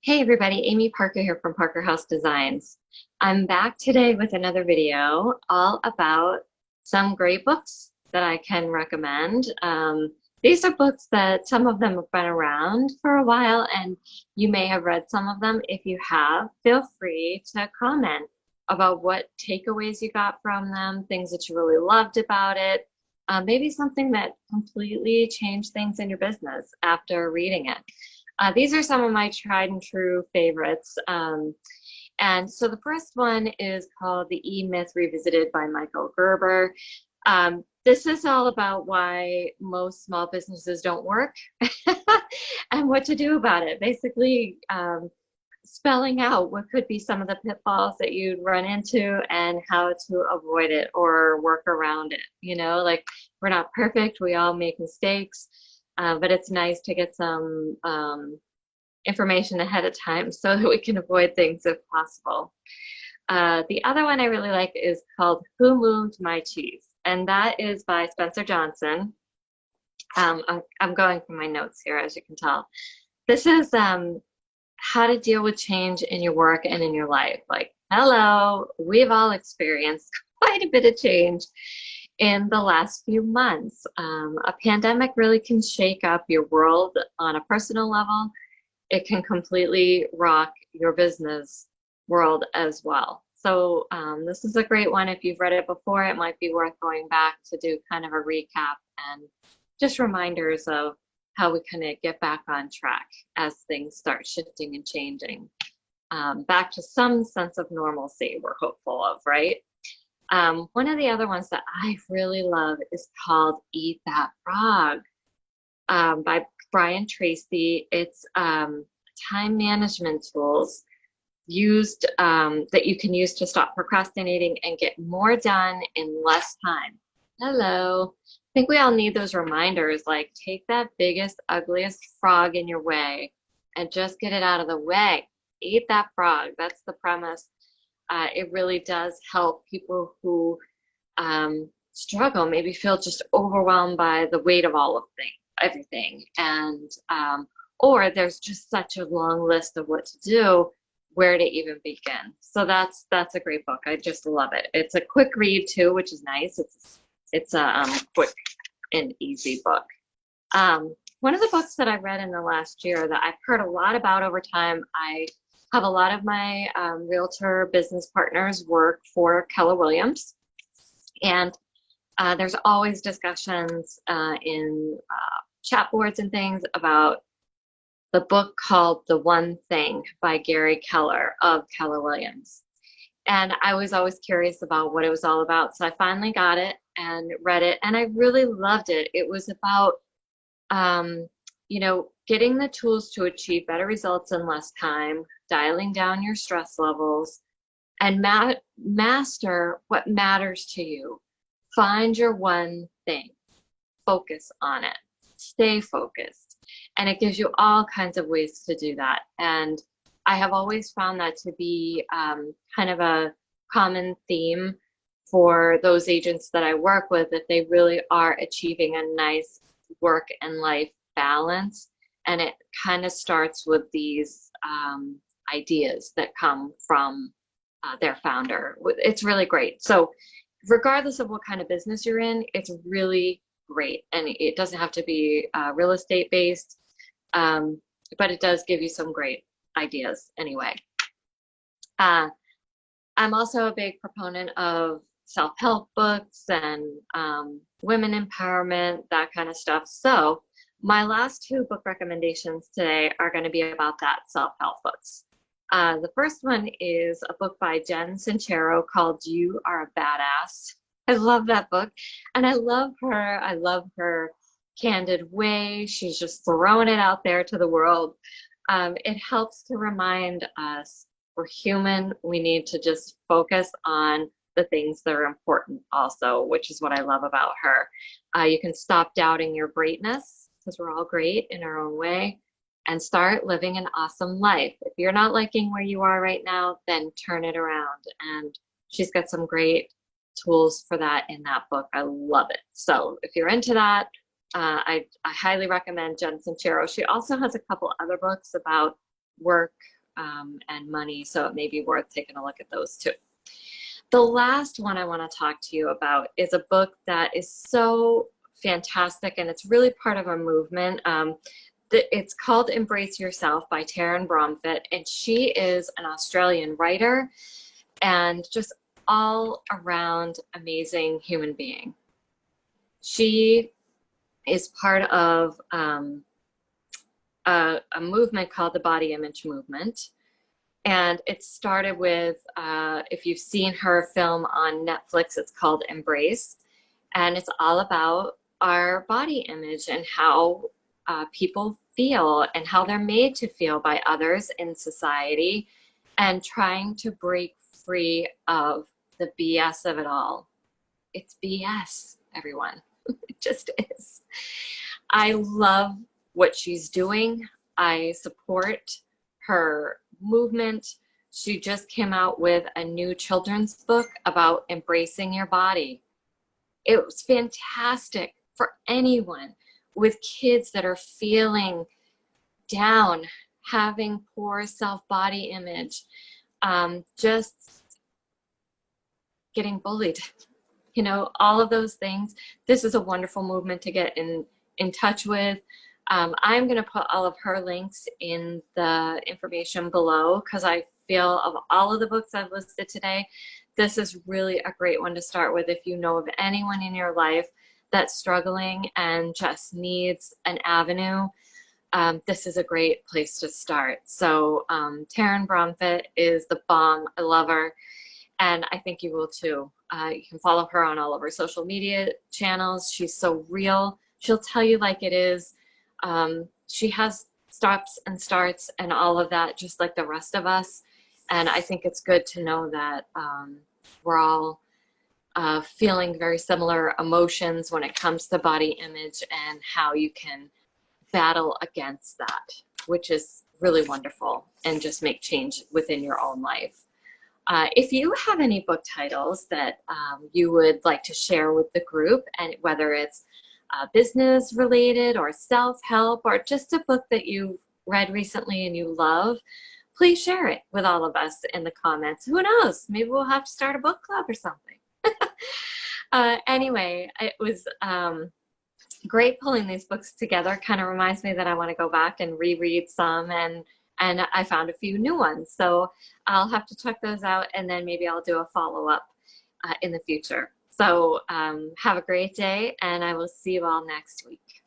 Hey everybody, Amy Parker here from Parker House Designs. I'm back today with another video all about some great books that I can recommend. These are books that some of them have been around for a while and you may have read some of them. If you have, feel free to comment about what takeaways you got from them, things that you really loved about it, maybe something that completely changed things in your business after reading it. These are some of my tried and true favorites. And so the first one is called The E-Myth Revisited by Michael Gerber. This is all about why most small businesses don't work and what to do about it. Basically, spelling out what could be some of the pitfalls that you'd run into and how to avoid it or work around it. You know, like we're not perfect, we all make mistakes. But it's nice to get some information ahead of time so that we can avoid things if possible. The other one I really like is called Who Moved My Cheese? And that is by Spencer Johnson. I'm going from my notes here, as you can tell. This is how to deal with change in your work and in your life. Like, hello, we've all experienced quite a bit of change in the last few months. A pandemic really can shake up your world on a personal level. It can completely rock your business world as well. So this is a great one. If you've read it before, it might be worth going back to do kind of a recap and just reminders of how we kind of get back on track as things start shifting and changing. Back to some sense of normalcy we're hopeful of, right? One of the other ones that I really love is called Eat That Frog by Brian Tracy. It's time management tools used that you can use to stop procrastinating and get more done in less time. Hello. I think we all need those reminders, like take that biggest, ugliest frog in your way and just get it out of the way. Eat that frog. That's the premise. It really does help people who struggle, maybe feel just overwhelmed by the weight of all of everything. And or there's just such a long list of what to do, where to even begin. So that's a great book. I just love it. It's a quick read too, which is nice. It's a quick and easy book. One of the books that I read in the last year that I've heard a lot about over time, I have a lot of my realtor business partners work for Keller Williams, and there's always discussions in chat boards and things about the book called The One Thing by Gary Keller of Keller Williams. And I was always curious about what it was all about. So I finally got it and read it, and I really loved it. It was about, you know, getting the tools to achieve better results in less time, dialing down your stress levels, and master what matters to you. Find your one thing, focus on it, stay focused. And it gives you all kinds of ways to do that. And I have always found that to be kind of a common theme for those agents that I work with, that they really are achieving a nice work and life balance. And it kind of starts with these ideas that come from their founder. It's really great. So regardless of what kind of business you're in, it's really great. And it doesn't have to be real estate based, but it does give you some great ideas anyway. I'm also a big proponent of self-help books and women empowerment, that kind of stuff. So my last two book recommendations today are going to be about that, self-help books. The first one is a book by Jen Sincero called You Are a Badass. I love that book, and I love her. I love her candid way. She's just throwing it out there to the world. It helps to remind us we're human. We need to just focus on the things that are important also, which is what I love about her. You can stop doubting your greatness, because we're all great in our own way, and start living an awesome life. If you're not liking where you are right now, then turn it around. And she's got some great tools for that in that book. I love it. So if you're into that, I highly recommend Jen Sincero. She also has a couple other books about work and money, so it may be worth taking a look at those too. The last one I want to talk to you about is a book that is so fantastic, and it's really part of a movement. It's called Embrace Yourself by Taryn Bromfitt, and she is an Australian writer and just all around amazing human being. She is part of a movement called the Body Image Movement. And it started with, if you've seen her film on Netflix, it's called Embrace. And it's all about our body image and how people feel and how they're made to feel by others in society, and trying to break free of the BS of it all. It's BS, everyone. It just is. I love what she's doing. I support her movement. She just came out with a new children's book about embracing your body. It was fantastic for anyone with kids that are feeling down, having poor self-body image, just getting bullied, you know, all of those things. This is a wonderful movement to get in touch with. I'm going to put all of her links in the information below, because I feel of all of the books I've listed today, this is really a great one to start with if you know of anyone in your life that's struggling and just needs an avenue. This is a great place to start. So Taryn Bromfitt is the bomb. I love her, and I think you will too. You can follow her on all of her social media channels. She's so real. She'll tell you like it is. She has stops and starts and all of that, just like the rest of us. And I think it's good to know that we're all feeling very similar emotions when it comes to body image, and how you can battle against that, which is really wonderful, and just make change within your own life. If you have any book titles that you would like to share with the group, and whether it's business related or self-help, or just a book that you read recently and you love, please share it with all of us in the comments. Who knows, maybe we'll have to start a book club or something. Anyway, it was great pulling these books together. Kind of reminds me that I want to go back and reread some, and I found a few new ones. So I'll have to check those out, and then maybe I'll do a follow-up in the future. So have a great day, and I will see you all next week.